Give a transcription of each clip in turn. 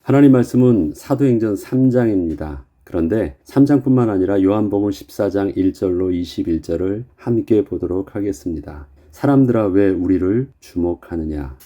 하나님 말씀은 사도행전 3장입니다. 그런데 3장뿐만 아니라 요한복음 14장 1절로 21절을 함께 보도록 하겠습니다. 사람들아 왜 우리를 주목하느냐.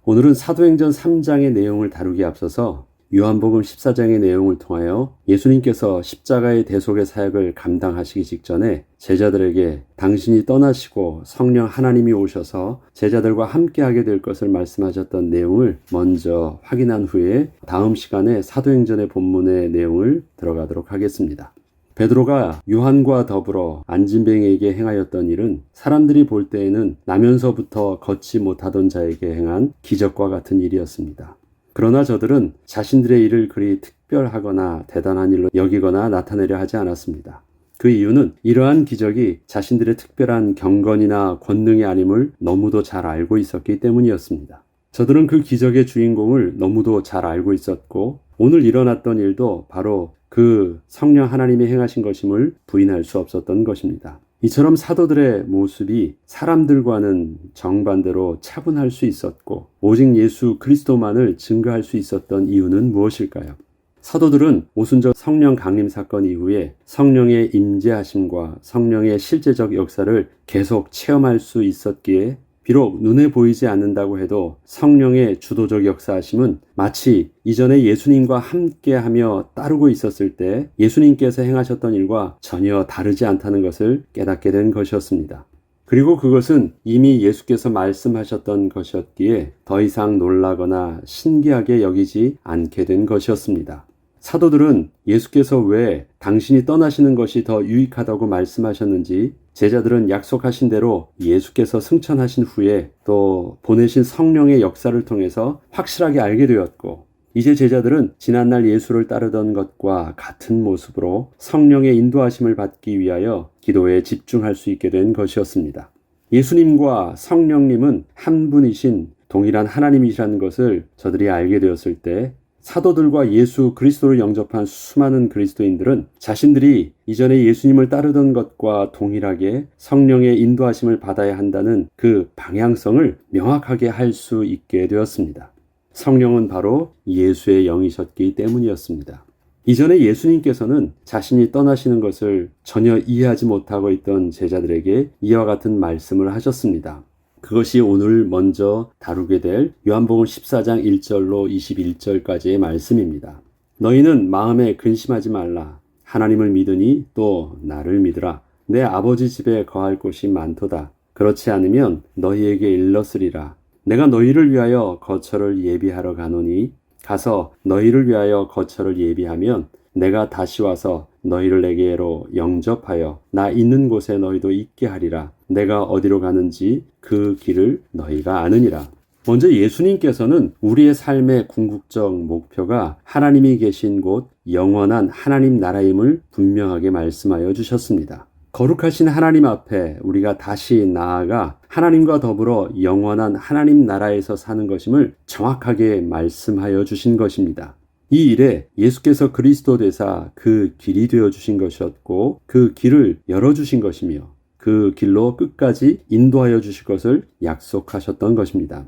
오늘은 사도행전 3장의 내용을 다루기에 앞서서 요한복음 14장의 내용을 통하여 예수님께서 십자가의 대속의 사역을 감당하시기 직전에 제자들에게 당신이 떠나시고 성령 하나님이 오셔서 제자들과 함께하게 될 것을 말씀하셨던 내용을 먼저 확인한 후에 다음 시간에 사도행전의 본문의 내용을 들어가도록 하겠습니다. 베드로가 요한과 더불어 안진뱅이에게 행하였던 일은 사람들이 볼 때에는 나면서부터 걷지 못하던 자에게 행한 기적과 같은 일이었습니다. 그러나 저들은 자신들의 일을 그리 특별하거나 대단한 일로 여기거나 나타내려 하지 않았습니다. 그 이유는 이러한 기적이 자신들의 특별한 경건이나 권능이 아님을 너무도 잘 알고 있었기 때문이었습니다. 저들은 그 기적의 주인공을 너무도 잘 알고 있었고 오늘 일어났던 일도 바로 그 성령 하나님이 행하신 것임을 부인할 수 없었던 것입니다. 이처럼 사도들의 모습이 사람들과는 정반대로 차분할 수 있었고 오직 예수 그리스도만을 증거할 수 있었던 이유는 무엇일까요? 사도들은 오순절 성령 강림 사건 이후에 성령의 임재하심과 성령의 실제적 역사를 계속 체험할 수 있었기에 비록 눈에 보이지 않는다고 해도 성령의 주도적 역사하심은 마치 이전에 예수님과 함께하며 따르고 있었을 때 예수님께서 행하셨던 일과 전혀 다르지 않다는 것을 깨닫게 된 것이었습니다. 그리고 그것은 이미 예수께서 말씀하셨던 것이었기에 더 이상 놀라거나 신기하게 여기지 않게 된 것이었습니다. 사도들은 예수께서 왜 당신이 떠나시는 것이 더 유익하다고 말씀하셨는지 제자들은 약속하신 대로 예수께서 승천하신 후에 또 보내신 성령의 역사를 통해서 확실하게 알게 되었고 이제 제자들은 지난날 예수를 따르던 것과 같은 모습으로 성령의 인도하심을 받기 위하여 기도에 집중할 수 있게 된 것이었습니다. 예수님과 성령님은 한 분이신 동일한 하나님이시라는 것을 저들이 알게 되었을 때 사도들과 예수 그리스도를 영접한 수많은 그리스도인들은 자신들이 이전에 예수님을 따르던 것과 동일하게 성령의 인도하심을 받아야 한다는 그 방향성을 명확하게 할 수 있게 되었습니다. 성령은 바로 예수의 영이셨기 때문이었습니다. 이전에 예수님께서는 자신이 떠나시는 것을 전혀 이해하지 못하고 있던 제자들에게 이와 같은 말씀을 하셨습니다. 그것이 오늘 먼저 다루게 될 요한복음 14장 1절로 21절까지의 말씀입니다. 너희는 마음에 근심하지 말라. 하나님을 믿으니 또 나를 믿으라. 내 아버지 집에 거할 곳이 많도다. 그렇지 않으면 너희에게 일렀으리라. 내가 너희를 위하여 거처를 예비하러 가노니 가서 너희를 위하여 거처를 예비하면 내가 다시 와서 너희를 내게로 영접하여 나 있는 곳에 너희도 있게 하리라. 내가 어디로 가는지 그 길을 너희가 아느니라. 먼저 예수님께서는 우리의 삶의 궁극적 목표가 하나님이 계신 곳 영원한 하나님 나라임을 분명하게 말씀하여 주셨습니다. 거룩하신 하나님 앞에 우리가 다시 나아가 하나님과 더불어 영원한 하나님 나라에서 사는 것임을 정확하게 말씀하여 주신 것입니다. 이 일에 예수께서 그리스도 되사 그 길이 되어 주신 것이었고 그 길을 열어주신 것이며 그 길로 끝까지 인도하여 주실 것을 약속하셨던 것입니다.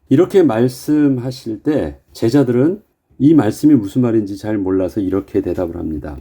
이렇게 말씀하실 때 제자들은 이 말씀이 무슨 말인지 잘 몰라서 이렇게 대답을 합니다.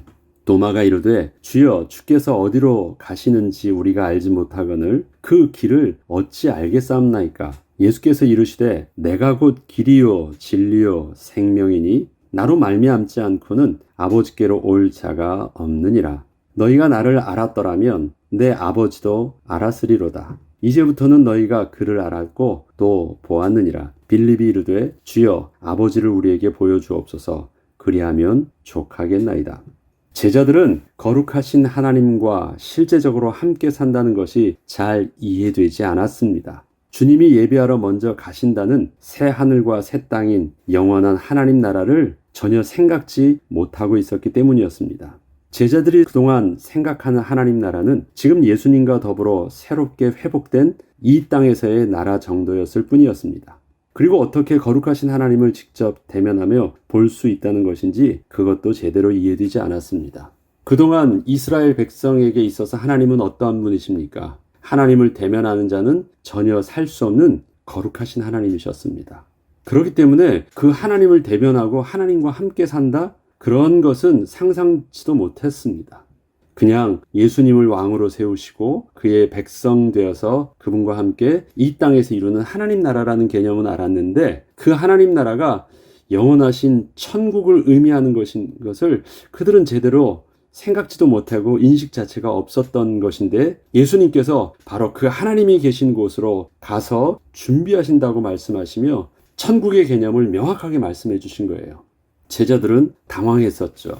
도마가 이르되 주여 주께서 어디로 가시는지 우리가 알지 못하거늘 그 길을 어찌 알겠사옵나이까. 예수께서 이르시되 내가 곧 길이요 진리요 생명이니 나로 말미암지 않고는 아버지께로 올 자가 없느니라. 너희가 나를 알았더라면 내 아버지도 알았으리로다. 이제부터는 너희가 그를 알았고 또 보았느니라. 빌립이 이르되 주여 아버지를 우리에게 보여주옵소서. 그리하면 족하겠나이다. 제자들은 거룩하신 하나님과 실제적으로 함께 산다는 것이 잘 이해되지 않았습니다. 주님이 예비하러 먼저 가신다는 새 하늘과 새 땅인 영원한 하나님 나라를 전혀 생각지 못하고 있었기 때문이었습니다. 제자들이 그동안 생각하는 하나님 나라는 지금 예수님과 더불어 새롭게 회복된 이 땅에서의 나라 정도였을 뿐이었습니다. 그리고 어떻게 거룩하신 하나님을 직접 대면하며 볼 수 있다는 것인지 그것도 제대로 이해되지 않았습니다. 그동안 이스라엘 백성에게 있어서 하나님은 어떠한 분이십니까? 하나님을 대면하는 자는 전혀 살 수 없는 거룩하신 하나님이셨습니다. 그렇기 때문에 그 하나님을 대변하고 하나님과 함께 산다? 그런 것은 상상치도 못했습니다. 그냥 예수님을 왕으로 세우시고 그의 백성 되어서 그분과 함께 이 땅에서 이루는 하나님 나라라는 개념은 알았는데, 그 하나님 나라가 영원하신 천국을 의미하는 것을 그들은 제대로 생각지도 못하고 인식 자체가 없었던 것인데, 예수님께서 바로 그 하나님이 계신 곳으로 가서 준비하신다고 말씀하시며 천국의 개념을 명확하게 말씀해 주신 거예요. 제자들은 당황했었죠.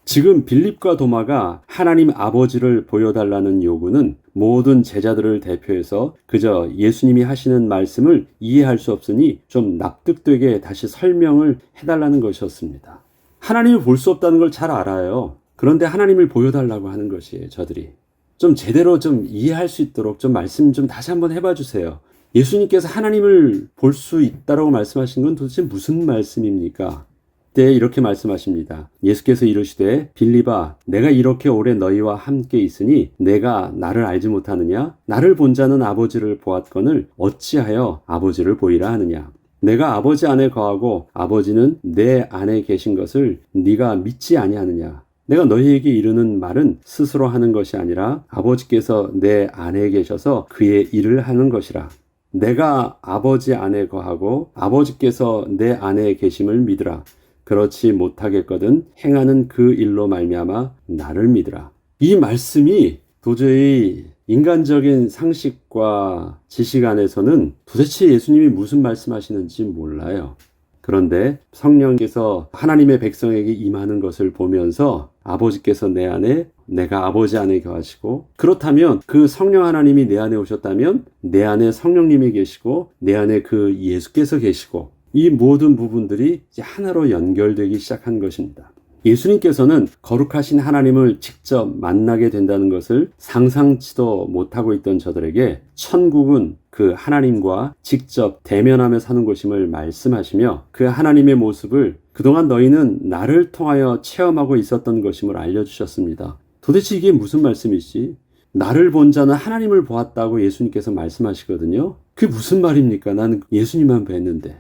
지금 빌립과 도마가 하나님 아버지를 보여달라는 요구는 모든 제자들을 대표해서 그저 예수님이 하시는 말씀을 이해할 수 없으니 좀 납득되게 다시 설명을 해달라는 것이었습니다. 하나님을 볼 수 없다는 걸 잘 알아요. 그런데 하나님을 보여달라고 하는 것이에요. 저들이 좀 제대로 좀 이해할 수 있도록 좀 말씀 좀 다시 한번 해봐 주세요. 예수님께서 하나님을 볼 수 있다라고 말씀하신 건 도대체 무슨 말씀입니까? 그때 이렇게 말씀하십니다. 예수께서 이르시되 빌립아, 내가 이렇게 오래 너희와 함께 있으니 내가 나를 알지 못하느냐? 나를 본 자는 아버지를 보았거늘 어찌하여 아버지를 보이라 하느냐? 내가 아버지 안에 거하고 아버지는 내 안에 계신 것을 네가 믿지 아니하느냐? 내가 너희에게 이르는 말은 스스로 하는 것이 아니라 아버지께서 내 안에 계셔서 그의 일을 하는 것이라. 내가 아버지 안에 거하고 아버지께서 내 안에 계심을 믿으라. 그렇지 못하겠거든 행하는 그 일로 말미암아 나를 믿으라. 이 말씀이 도저히 인간적인 상식과 지식 안에서는 도대체 예수님이 무슨 말씀하시는지 몰라요. 그런데 성령께서 하나님의 백성에게 임하는 것을 보면서 아버지께서 내 안에, 내가 아버지 안에 거하시고, 그렇다면 그 성령 하나님이 내 안에 오셨다면 내 안에 성령님이 계시고 내 안에 그 예수께서 계시고, 이 모든 부분들이 이제 하나로 연결되기 시작한 것입니다. 예수님께서는 거룩하신 하나님을 직접 만나게 된다는 것을 상상치도 못하고 있던 저들에게 천국은 그 하나님과 직접 대면하며 사는 곳임을 말씀하시며, 그 하나님의 모습을 그동안 너희는 나를 통하여 체험하고 있었던 것임을 알려주셨습니다. 도대체 이게 무슨 말씀이지? 나를 본 자는 하나님을 보았다고 예수님께서 말씀하시거든요. 그게 무슨 말입니까? 나는 예수님만 뵀는데.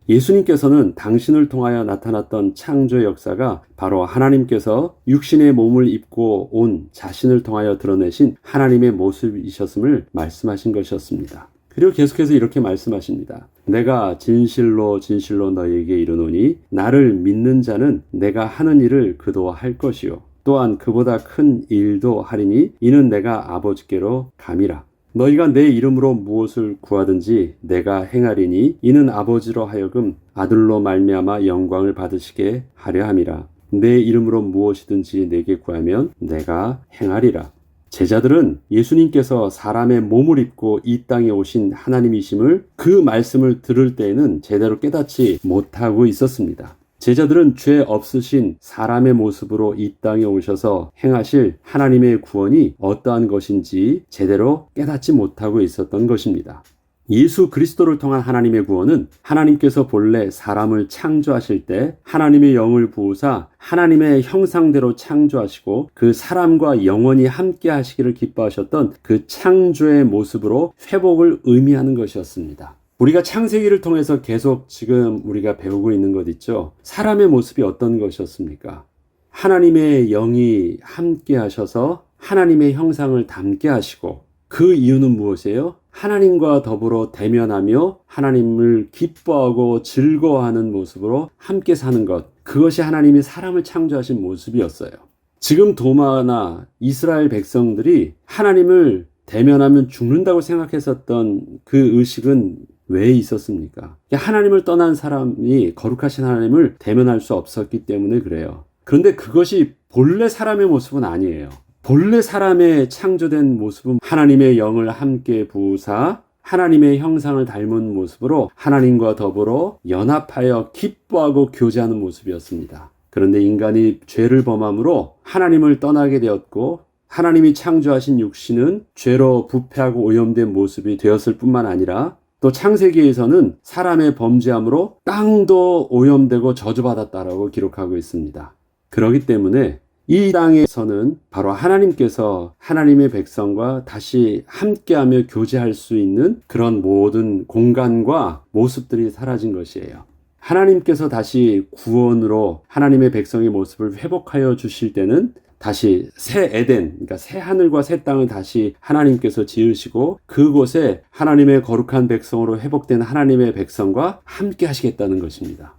예수님께서는 당신을 통하여 나타났던 창조의 역사가 바로 하나님께서 육신의 몸을 입고 온 자신을 통하여 드러내신 하나님의 모습이셨음을 말씀하신 것이었습니다. 그리고 계속해서 이렇게 말씀하십니다. 내가 진실로 진실로 너희에게 이르노니 나를 믿는 자는 내가 하는 일을 그도 할 것이요 또한 그보다 큰 일도 하리니 이는 내가 아버지께로 감이라. 너희가 내 이름으로 무엇을 구하든지 내가 행하리니 이는 아버지로 하여금 아들로 말미암아 영광을 받으시게 하려 함이라. 내 이름으로 무엇이든지 내게 구하면 내가 행하리라. 제자들은 예수님께서 사람의 몸을 입고 이 땅에 오신 하나님이심을, 그 말씀을 들을 때에는 제대로 깨닫지 못하고 있었습니다. 제자들은 죄 없으신 사람의 모습으로 이 땅에 오셔서 행하실 하나님의 구원이 어떠한 것인지 제대로 깨닫지 못하고 있었던 것입니다. 예수 그리스도를 통한 하나님의 구원은 하나님께서 본래 사람을 창조하실 때 하나님의 영을 부으사 하나님의 형상대로 창조하시고 그 사람과 영원히 함께 하시기를 기뻐하셨던 그 창조의 모습으로 회복을 의미하는 것이었습니다. 우리가 창세기를 통해서 계속 지금 우리가 배우고 있는 것 있죠. 사람의 모습이 어떤 것이었습니까? 하나님의 영이 함께 하셔서 하나님의 형상을 담게 하시고, 그 이유는 무엇이에요? 하나님과 더불어 대면하며 하나님을 기뻐하고 즐거워하는 모습으로 함께 사는 것, 그것이 하나님이 사람을 창조하신 모습이었어요. 지금 도마나 이스라엘 백성들이 하나님을 대면하면 죽는다고 생각했었던 그 의식은 왜 있었습니까? 하나님을 떠난 사람이 거룩하신 하나님을 대면할 수 없었기 때문에 그래요. 그런데 그것이 본래 사람의 모습은 아니에요. 본래 사람의 창조된 모습은 하나님의 영을 함께 부으사 하나님의 형상을 닮은 모습으로 하나님과 더불어 연합하여 기뻐하고 교제하는 모습이었습니다. 그런데 인간이 죄를 범함으로 하나님을 떠나게 되었고, 하나님이 창조하신 육신은 죄로 부패하고 오염된 모습이 되었을 뿐만 아니라 또 창세기에서는 사람의 범죄함으로 땅도 오염되고 저주받았다라고 기록하고 있습니다. 그렇기 때문에 이 땅에서는 바로 하나님께서 하나님의 백성과 다시 함께하며 교제할 수 있는 그런 모든 공간과 모습들이 사라진 것이에요. 하나님께서 다시 구원으로 하나님의 백성의 모습을 회복하여 주실 때는 다시 새 에덴, 그러니까 새 하늘과 새 땅을 다시 하나님께서 지으시고 그곳에 하나님의 거룩한 백성으로 회복된 하나님의 백성과 함께 하시겠다는 것입니다.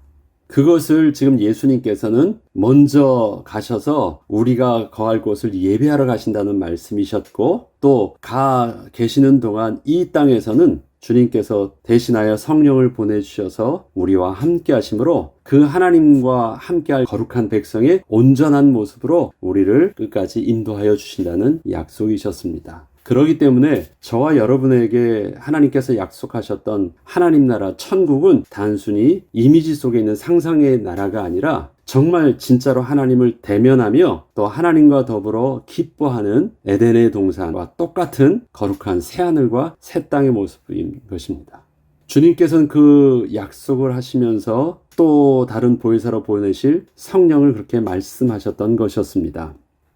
그것을 지금 예수님께서는 먼저 가셔서 우리가 거할 곳을 예배하러 가신다는 말씀이셨고, 또 가 계시는 동안 이 땅에서는 주님께서 대신하여 성령을 보내주셔서 우리와 함께 하심으로 그 하나님과 함께할 거룩한 백성의 온전한 모습으로 우리를 끝까지 인도하여 주신다는 약속이셨습니다. 그렇기 때문에 저와 여러분에게 하나님께서 약속하셨던 하나님 나라 천국은 단순히 이미지 속에 있는 상상의 나라가 아니라 정말 진짜로 하나님을 대면하며 또 하나님과 더불어 기뻐하는 에덴의 동산과 똑같은 거룩한 새하늘과 새 땅의 모습인 것입니다. 주님께서는 그 약속을 하시면서 또 다른 보혜사로 보내실 성령을 그렇게 말씀하셨던 것이었습니다.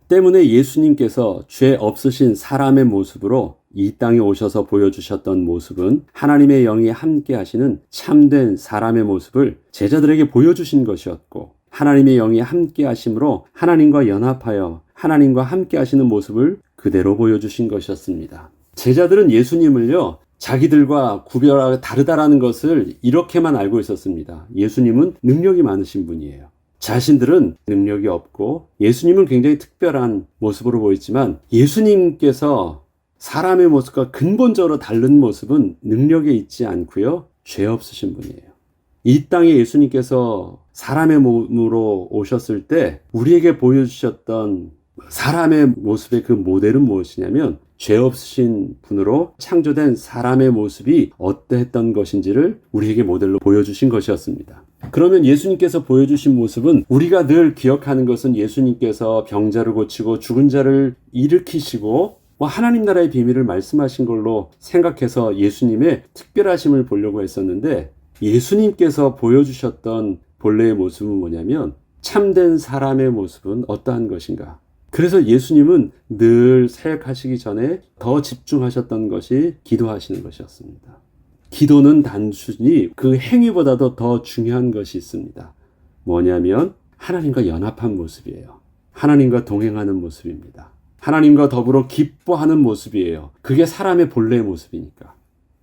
때문에 예수님께서 죄 없으신 사람의 모습으로 이 땅에 오셔서 보여주셨던 모습은 하나님의 영이 함께 하시는 참된 사람의 모습을 제자들에게 보여주신 것이었고, 하나님의 영이 함께 하심으로 하나님과 연합하여 하나님과 함께 하시는 모습을 그대로 보여주신 것이었습니다. 제자들은 예수님을요, 자기들과 구별하고 다르다라는 것을 이렇게만 알고 있었습니다. 예수님은 능력이 많으신 분이에요. 자신들은 능력이 없고 예수님은 굉장히 특별한 모습으로 보이지만 예수님께서 사람의 모습과 근본적으로 다른 모습은 능력에 있지 않고요, 죄 없으신 분이에요. 이 땅에 예수님께서 사람의 몸으로 오셨을 때 우리에게 보여주셨던 사람의 모습의 그 모델은 무엇이냐면 죄 없으신 분으로 창조된 사람의 모습이 어떠했던 것인지를 우리에게 모델로 보여주신 것이었습니다. 그러면 예수님께서 보여주신 모습은 우리가 늘 기억하는 것은 예수님께서 병자를 고치고 죽은 자를 일으키시고 하나님 나라의 비밀을 말씀하신 걸로 생각해서 예수님의 특별하심을 보려고 했었는데, 예수님께서 보여주셨던 본래의 모습은 뭐냐면 참된 사람의 모습은 어떠한 것인가. 그래서 예수님은 늘 사역하시기 전에 더 집중하셨던 것이 기도하시는 것이었습니다. 기도는 단순히 그 행위보다도 더 중요한 것이 있습니다. 뭐냐면 하나님과 연합한 모습이에요. 하나님과 동행하는 모습입니다. 하나님과 더불어 기뻐하는 모습이에요. 그게 사람의 본래의 모습이니까.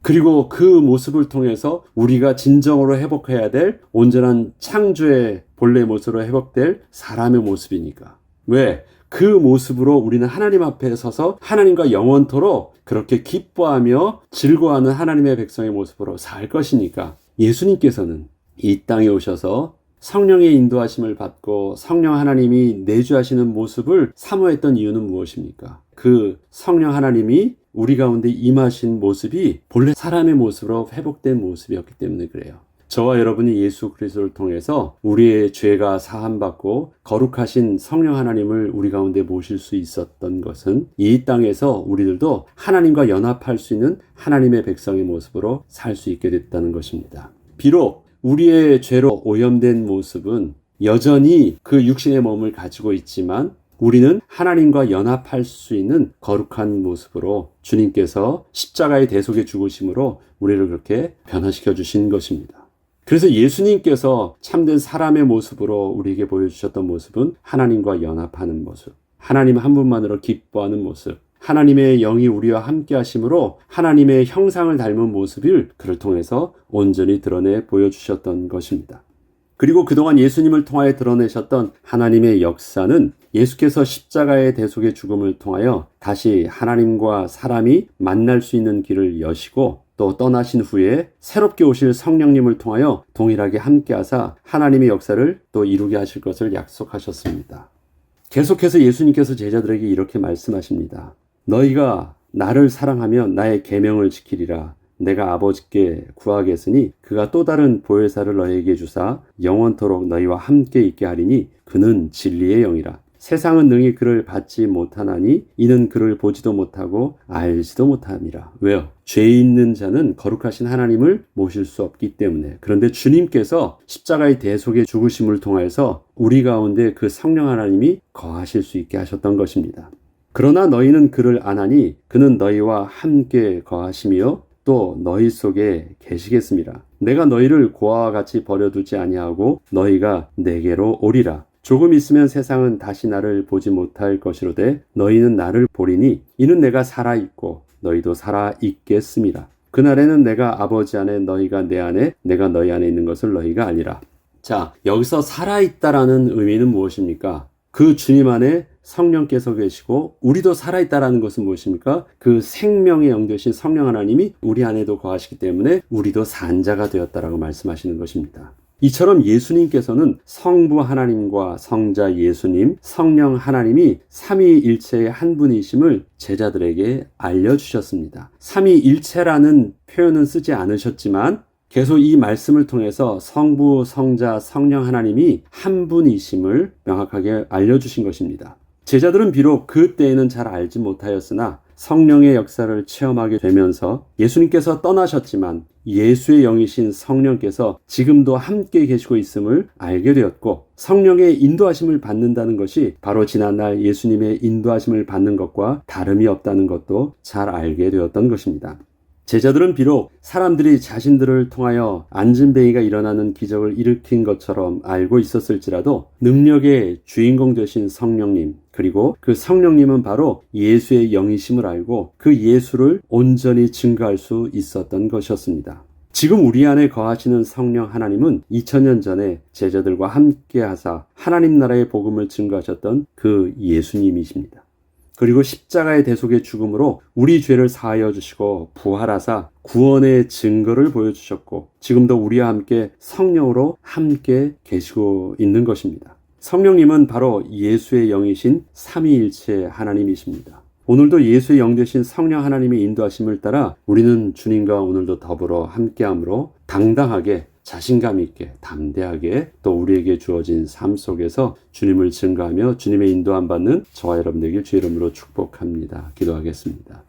그리고 그 모습을 통해서 우리가 진정으로 회복해야 될 온전한 창조의 본래의 모습으로 회복될 사람의 모습이니까. 왜? 그 모습으로 우리는 하나님 앞에 서서 하나님과 영원토록 그렇게 기뻐하며 즐거워하는 하나님의 백성의 모습으로 살 것이니까. 예수님께서는 이 땅에 오셔서 성령의 인도하심을 받고 성령 하나님이 내주하시는 모습을 사모했던 이유는 무엇입니까? 그 성령 하나님이 우리 가운데 임하신 모습이 본래 사람의 모습으로 회복된 모습이었기 때문에 그래요. 저와 여러분이 예수 그리스도를 통해서 우리의 죄가 사함받고 거룩하신 성령 하나님을 우리 가운데 모실 수 있었던 것은 이 땅에서 우리들도 하나님과 연합할 수 있는 하나님의 백성의 모습으로 살 수 있게 됐다는 것입니다. 비록 우리의 죄로 오염된 모습은 여전히 그 육신의 몸을 가지고 있지만 우리는 하나님과 연합할 수 있는 거룩한 모습으로 주님께서 십자가의 대속의 죽으심으로 우리를 그렇게 변화시켜 주신 것입니다. 그래서 예수님께서 참된 사람의 모습으로 우리에게 보여주셨던 모습은 하나님과 연합하는 모습, 하나님 한 분만으로 기뻐하는 모습, 하나님의 영이 우리와 함께 하심으로 하나님의 형상을 닮은 모습을 그를 통해서 온전히 드러내 보여주셨던 것입니다. 그리고 그동안 예수님을 통하여 드러내셨던 하나님의 역사는 예수께서 십자가의 대속의 죽음을 통하여 다시 하나님과 사람이 만날 수 있는 길을 여시고, 또 떠나신 후에 새롭게 오실 성령님을 통하여 동일하게 함께하사 하나님의 역사를 또 이루게 하실 것을 약속하셨습니다. 계속해서 예수님께서 제자들에게 이렇게 말씀하십니다. 너희가 나를 사랑하면 나의 계명을 지키리라. 내가 아버지께 구하겠으니 그가 또 다른 보혜사를 너희에게 주사 영원토록 너희와 함께 있게 하리니 그는 진리의 영이라. 세상은 능히 그를 받지 못하나니 이는 그를 보지도 못하고 알지도 못함이라. 왜요? 죄 있는 자는 거룩하신 하나님을 모실 수 없기 때문에. 그런데 주님께서 십자가의 대속의 죽으심을 통해서 우리 가운데 그 성령 하나님이 거하실 수 있게 하셨던 것입니다. 그러나 너희는 그를 아나니 그는 너희와 함께 거하시며 또 너희 속에 계시겠습니다. 내가 너희를 고아와 같이 버려두지 아니하고 너희가 내게로 오리라. 조금 있으면 세상은 다시 나를 보지 못할 것이로되 너희는 나를 보리니 이는 내가 살아있고 너희도 살아있겠습니다. 그날에는 내가 아버지 안에 너희가 내 안에 내가 너희 안에 있는 것을 너희가 알리라. 자, 여기서 살아있다라는 의미는 무엇입니까? 그 주님 안에 성령께서 계시고 우리도 살아있다라는 것은 무엇입니까? 그 생명의 영 되신 성령 하나님이 우리 안에도 거하시기 때문에 우리도 산자가 되었다라고 말씀하시는 것입니다. 이처럼 예수님께서는 성부 하나님과 성자 예수님, 성령 하나님이 삼위일체의 한 분이심을 제자들에게 알려주셨습니다. 삼위일체라는 표현은 쓰지 않으셨지만 계속 이 말씀을 통해서 성부, 성자, 성령 하나님이 한 분이심을 명확하게 알려주신 것입니다. 제자들은 비록 그때에는 잘 알지 못하였으나 성령의 역사를 체험하게 되면서 예수님께서 떠나셨지만 예수의 영이신 성령께서 지금도 함께 계시고 있음을 알게 되었고 성령의 인도하심을 받는다는 것이 바로 지난날 예수님의 인도하심을 받는 것과 다름이 없다는 것도 잘 알게 되었던 것입니다. 제자들은 비록 사람들이 자신들을 통하여 안진뱅이가 일어나는 기적을 일으킨 것처럼 알고 있었을지라도 능력의 주인공 되신 성령님 그리고 그 성령님은 바로 예수의 영이심을 알고 그 예수를 온전히 증거할 수 있었던 것이었습니다. 지금 우리 안에 거하시는 성령 하나님은 2000년 전에 제자들과 함께 하사 하나님 나라의 복음을 증거하셨던 그 예수님이십니다. 그리고 십자가의 대속의 죽음으로 우리 죄를 사하여 주시고 부활하사 구원의 증거를 보여주셨고 지금도 우리와 함께 성령으로 함께 계시고 있는 것입니다. 성령님은 바로 예수의 영이신 삼위일체 하나님이십니다. 오늘도 예수의 영 되신 성령 하나님의 인도하심을 따라 우리는 주님과 오늘도 더불어 함께함으로 당당하게 자신감 있게 담대하게 또 우리에게 주어진 삶 속에서 주님을 증거하며 주님의 인도함 받는 저와 여러분 되길 주의 이름으로 축복합니다. 기도하겠습니다.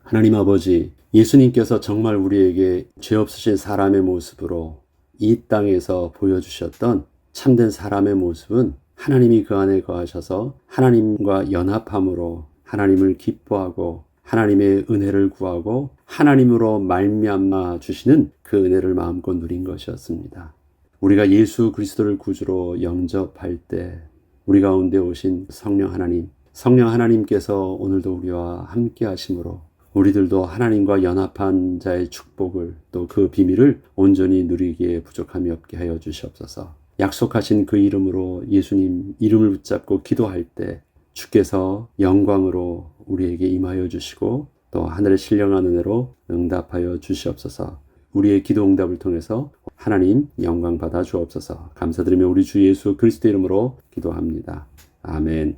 하나님 아버지, 예수님께서 정말 우리에게 죄 없으신 사람의 모습으로 이 땅에서 보여주셨던 참된 사람의 모습은 하나님이 그 안에 거하셔서 하나님과 연합함으로 하나님을 기뻐하고 하나님의 은혜를 구하고 하나님으로 말미암아 주시는 그 은혜를 마음껏 누린 것이었습니다. 우리가 예수 그리스도를 구주로 영접할 때 우리 가운데 오신 성령 하나님께서 오늘도 우리와 함께 하심으로 우리들도 하나님과 연합한 자의 축복을 또 그 비밀을 온전히 누리기에 부족함이 없게 하여 주시옵소서. 약속하신 그 이름으로 예수님 이름을 붙잡고 기도할 때 주께서 영광으로 우리에게 임하여 주시고 또 하늘의 신령한 은혜로 응답하여 주시옵소서. 우리의 기도 응답을 통해서 하나님 영광 받아 주옵소서. 감사드리며 우리 주 예수 그리스도 이름으로 기도합니다. 아멘.